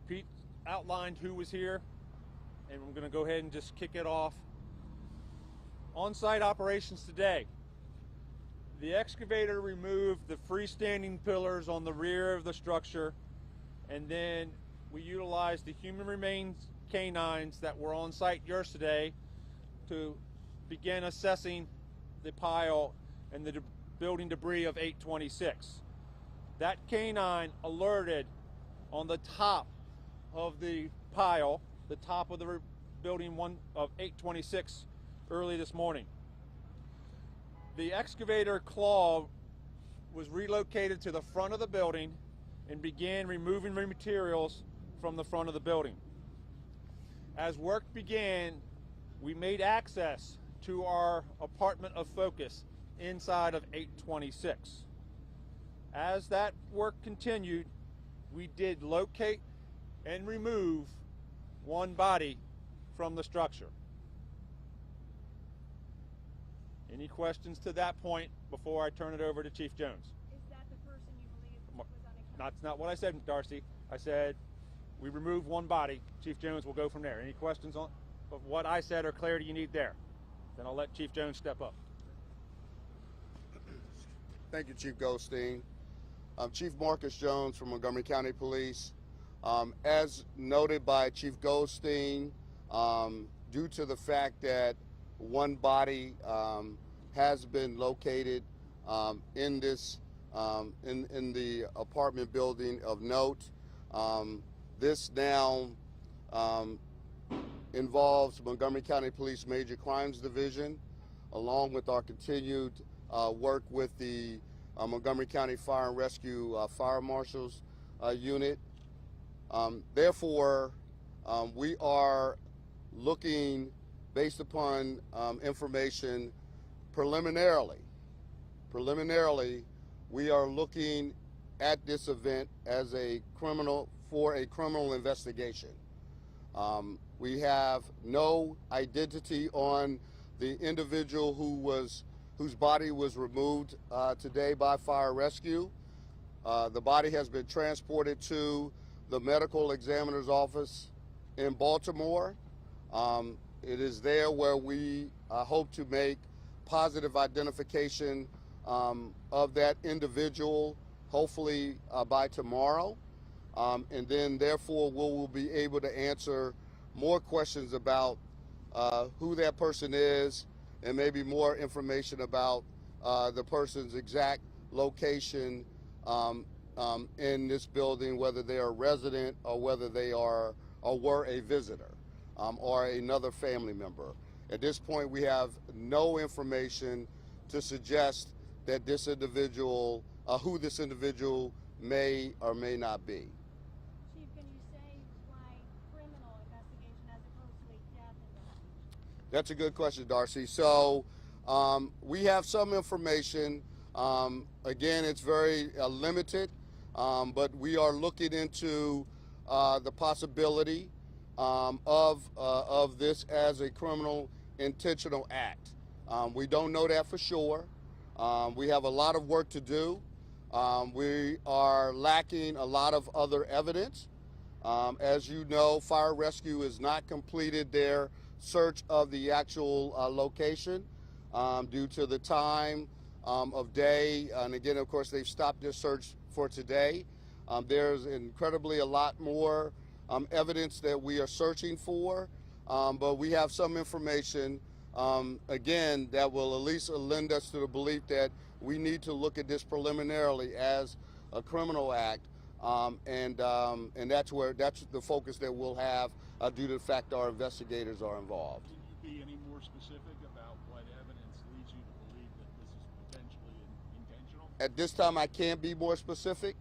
Pete outlined who was here, and I'm going to go ahead and just kick it off. On-site operations today. The excavator removed the freestanding pillars on the rear of the structure, and then we utilized the human remains canines that were on site yesterday to begin assessing the pile and the building debris of 826. That canine alerted on the top of the pile, the top of the building one of 826 early this morning. The excavator claw was relocated to the front of the building and began removing materials from the front of the building. As work began, we made access to our apartment of focus inside of 826. As that work continued, we did locate and remove one body from the structure. Any questions to that point before I turn it over to Chief Jones? Is that the person you believe was unaccounted? That's not what I said, Darcy. I said we removed one body. Chief Jones will go from there. Any questions on of what I said or clarity you need there? Then I'll let Chief Jones step up. Thank you, Chief Goldstein. I'm Chief Marcus Jones from Montgomery County Police. As noted by Chief Goldstein, due to the fact that one body has been located in this in the apartment building of note, this now involves Montgomery County Police Major Crimes Division, along with our continued work with the Montgomery County Fire and Rescue Fire Marshals Unit. Therefore, we are looking, based upon information preliminarily, we are looking at this event as a criminal investigation. We have no identity on the individual whose body was removed today by fire rescue. The body has been transported to the medical examiner's office in Baltimore. It is there where we hope to make positive identification of that individual, hopefully by tomorrow. And then therefore we will be able to answer more questions about who that person is and maybe more information about the person's exact location in this building, whether they are a resident or whether they are or were a visitor or another family member. At this point, we have no information to suggest that this individual, who this individual may or may not be. Chief, can you say why criminal investigation as opposed to a death investigation? That's a good question, Darcy. So we have some information. Again, it's very limited, but we are looking into the possibility of this as a criminal intentional act. We don't know that for sure. We have a lot of work to do. We are lacking a lot of other evidence. As you know, fire rescue has not completed their search of the actual location due to the time of day. And again, of course, they've stopped their search for today. There's incredibly a lot more evidence that we are searching for, but we have some information, again, that will at least lend us to the belief that we need to look at this preliminarily as a criminal act, and that's the focus that we'll have due to the fact our investigators are involved. Can you be any more specific about what evidence leads you to believe that this is potentially intentional? At this time, I can't be more specific.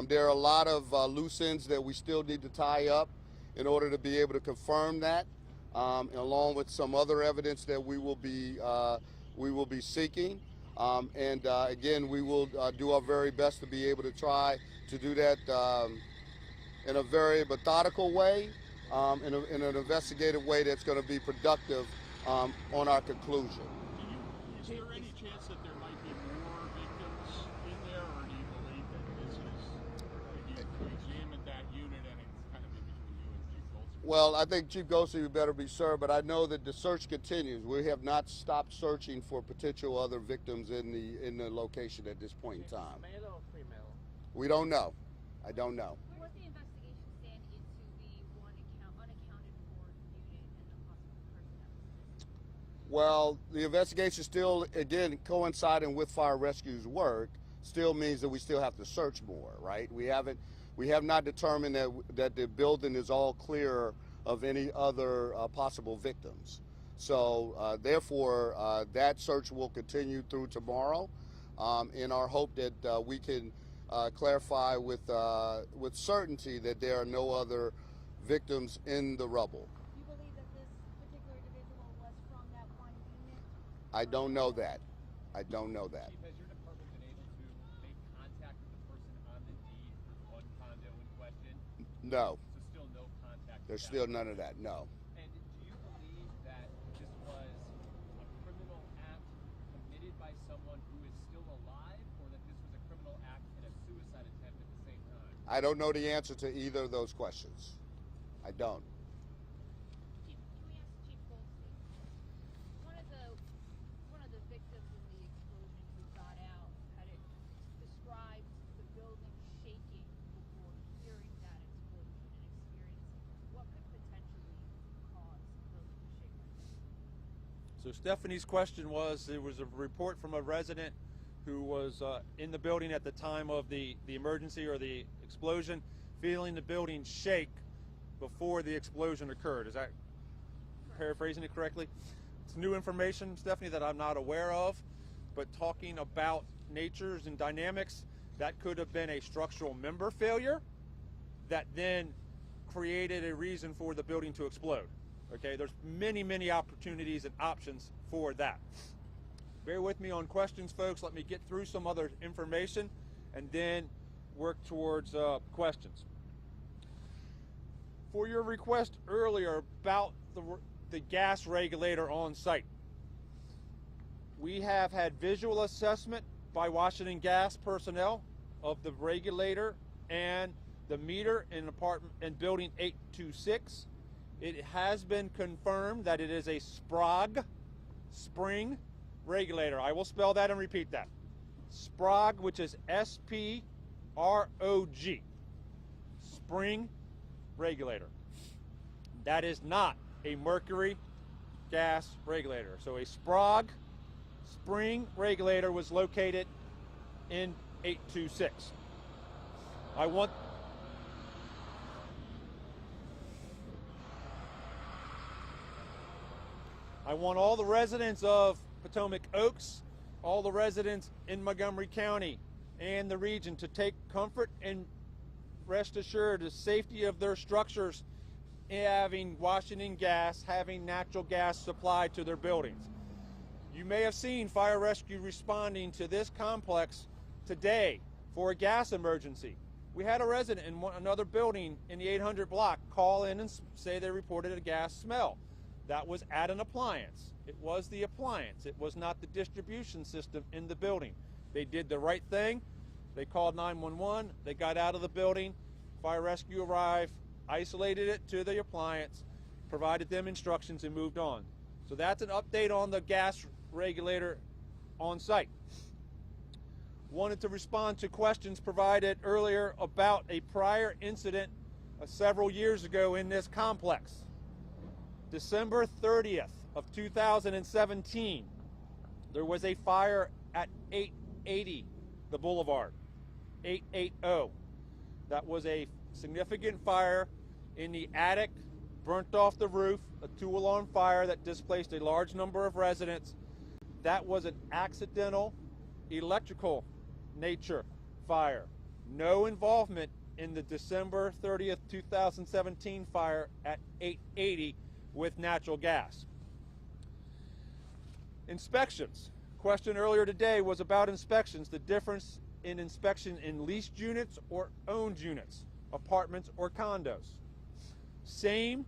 There are a lot of loose ends that we still need to tie up in order to be able to confirm that, along with some other evidence that we will be seeking. Again, we will do our very best to be able to try to do that in a very methodical way, in an investigative way that's going to be productive on our conclusion. Is there any chance that there might be more victims in there, or do you believe that this is, you examined that unit and it's kind of Well, I think Chief Ghosty would better be served, but I know that the search continues. We have not stopped searching for potential other victims in the location at this point in time. Male or female? We don't know. I don't know. Where does the investigation stand into the one unaccounted for unit and the possible person that was missing? Well, the investigation still, again, coinciding with fire rescue's work, still means that we still have to search more, right? We have not determined that the building is all clear of any other possible victims. So therefore, that search will continue through tomorrow in our hope that we can clarify with certainty that there are no other victims in the rubble. You believe that this particular individual was from that one unit? I don't know that. I don't know that. Chief, has your department been able to make contact with the person on the deed for the one condo in question? No. So still no contact. There's with still that. none of that. No. And do you believe that this was a criminal act committed by someone who is still alive, or that this was a criminal act and a suicide attempt at the same time? I don't know the answer to either of those questions. I don't. Chief, can we ask Chief Goldstein? One of the victims in the explosion who got out had it described the building shaking before hearing that explosion and experiencing what could potentially cause the building to shake like that. So Stephanie's question was, there was a report from a resident who was in the building at the time of the emergency or the explosion, feeling the building shake before the explosion occurred. Is that paraphrasing it correctly? It's new information, Stephanie, that I'm not aware of, but talking about natures and dynamics, that could have been a structural member failure that then created a reason for the building to explode. Okay, there's many opportunities and options for that. Bear with me on questions, folks. Let me get through some other information and then work towards questions. For your request earlier about the gas regulator on site, we have had visual assessment by Washington Gas personnel of the regulator and the meter in building 826. It has been confirmed that it is a SPROG, spring regulator. I will spell that and repeat that. SPROG, which is S-P-R-O-G, spring regulator. That is not a mercury gas regulator. So a SPROG, spring regulator, was located in 826. I want all the residents of Potomac Oaks, all the residents in Montgomery County and the region to take comfort and rest assured the safety of their structures, having Washington Gas, having natural gas supplied to their buildings. You may have seen fire rescue responding to this complex today for a gas emergency. We had a resident in another building in the 800 block call in and say they reported a gas smell. That was at an appliance. It was the appliance. It was not the distribution system in the building. They did the right thing. They called 911. They got out of the building. Fire rescue arrived, isolated it to the appliance, provided them instructions, and moved on. So that's an update on the gas regulator on site. Wanted to respond to questions provided earlier about a prior incident several years ago in this complex. December 30th of 2017, there was a fire at 880 the Boulevard, 880. That was a significant fire in the attic, burnt off the roof, a two-alarm fire that displaced a large number of residents. That was an accidental electrical nature fire. No involvement in the December 30th, 2017 fire at 880 with natural gas. Inspections. Question earlier today was about inspections, the difference in inspection in leased units or owned units, apartments or condos. Same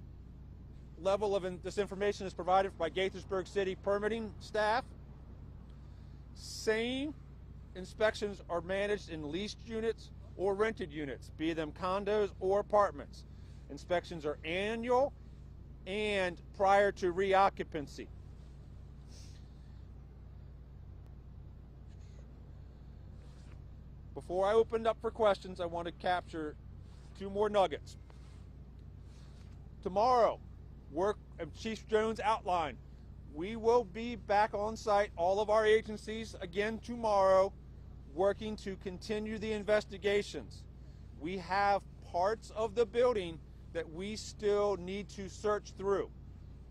level of this information is provided by Gaithersburg City permitting staff. Same inspections are managed in leased units or rented units, be them condos or apartments. Inspections are annual and prior to reoccupancy. Before I open up for questions, I want to capture two more nuggets. Tomorrow, Chief Jones outlined, we will be back on site, all of our agencies, again tomorrow, working to continue the investigations. We have parts of the building that we still need to search through.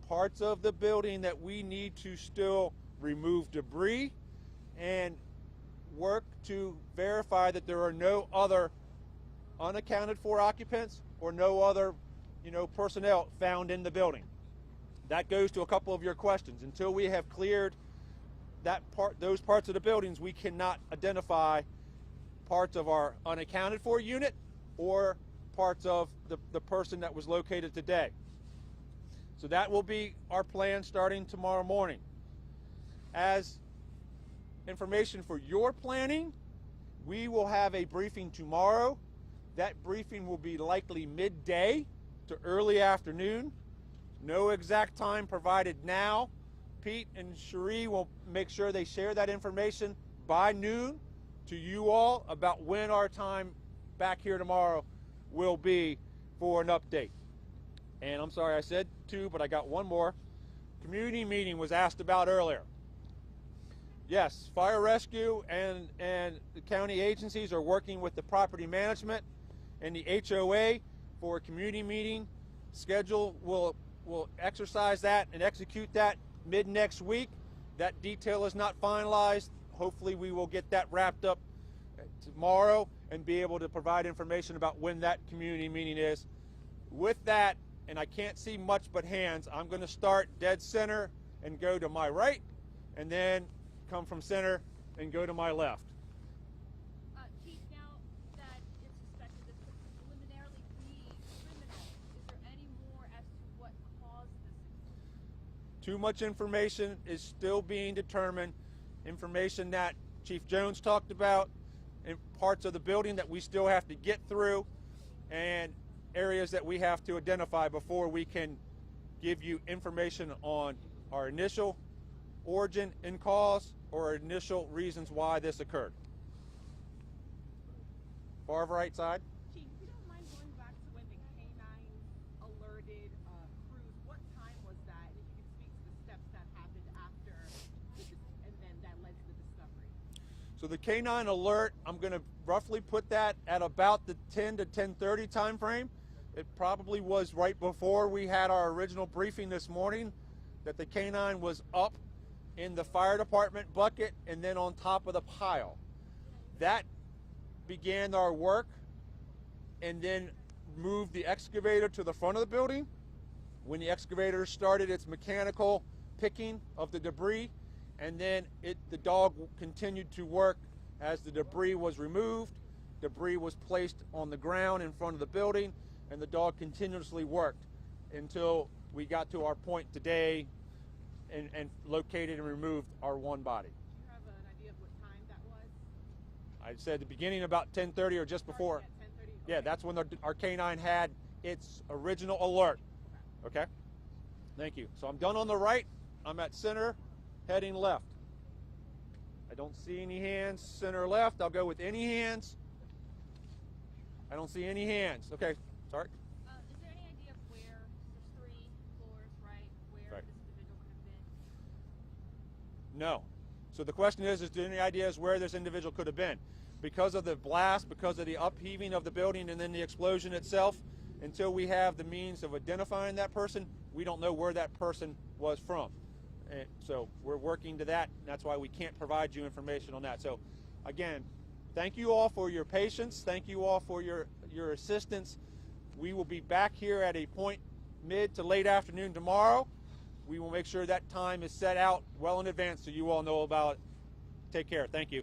Parts of the building that we need to still remove debris and work to verify that there are no other unaccounted for occupants or no other, personnel found in the building. That goes to a couple of your questions. Until we have cleared those parts of the buildings, we cannot identify parts of our unaccounted for unit or parts of the person that was located today. So that will be our plan starting tomorrow morning. As information for your planning, we will have a briefing tomorrow. That briefing will be likely midday to early afternoon. No exact time provided now. Pete and Cherie will make sure they share that information by noon to you all about when our time back here tomorrow will be for an update. And I'm sorry I said two, but I got one more. Community meeting was asked about earlier. Yes, fire rescue and the county agencies are working with the property management and the HOA for a community meeting. Schedule will exercise that and execute that mid next week. That detail is not finalized. Hopefully we will get that wrapped up tomorrow and be able to provide information about when that community meeting is. With that, and I can't see much but hands, I'm going to start dead center and go to my right, and then come from center and go to my left. Chief, now that it's suspected this could preliminarily be criminal, is there any more as to what caused this explosion? Too much information is still being determined. Information that Chief Jones talked about, in parts of the building that we still have to get through, and areas that we have to identify before we can give you information on our initial origin and cause or initial reasons why this occurred. Far right side. Chief, if you don't mind going back to when the canines alerted crews, what time was that? And if you could speak to the steps that happened after, and then that led to the discovery. So the canine alert, I'm going to roughly put that at about the 10 to 10:30 time frame. It probably was right before we had our original briefing this morning that the canine was up in the fire department bucket and then on top of the pile. That began our work and then moved the excavator to the front of the building. When the excavator started its mechanical picking of the debris, and then the dog continued to work as the debris was removed. Debris was placed on the ground in front of the building, and the dog continuously worked until we got to our point today and located and removed our one body. Do you have an idea of what time that was? I said the beginning about 10:30 or just before. At 10:30? Yeah, that's when our canine had its original alert. Okay? Thank you. So I'm done on the right. I'm at center, heading left. I don't see any hands. Center left. I'll go with any hands. I don't see any hands. Okay, sorry. Is there any idea of where there's 3 floors, right? Where Right. this individual could have been? No. So the question is there any ideas where this individual could have been? Because of the blast, because of the upheaving of the building and then the explosion itself, until we have the means of identifying that person, we don't know where that person was from. And so we're working to that, and that's why we can't provide you information on that. So again, thank you all for your patience. Thank you all for your assistance. We will be back here at a point mid to late afternoon tomorrow. We will make sure that time is set out well in advance so you all know about it. Take care. Thank you.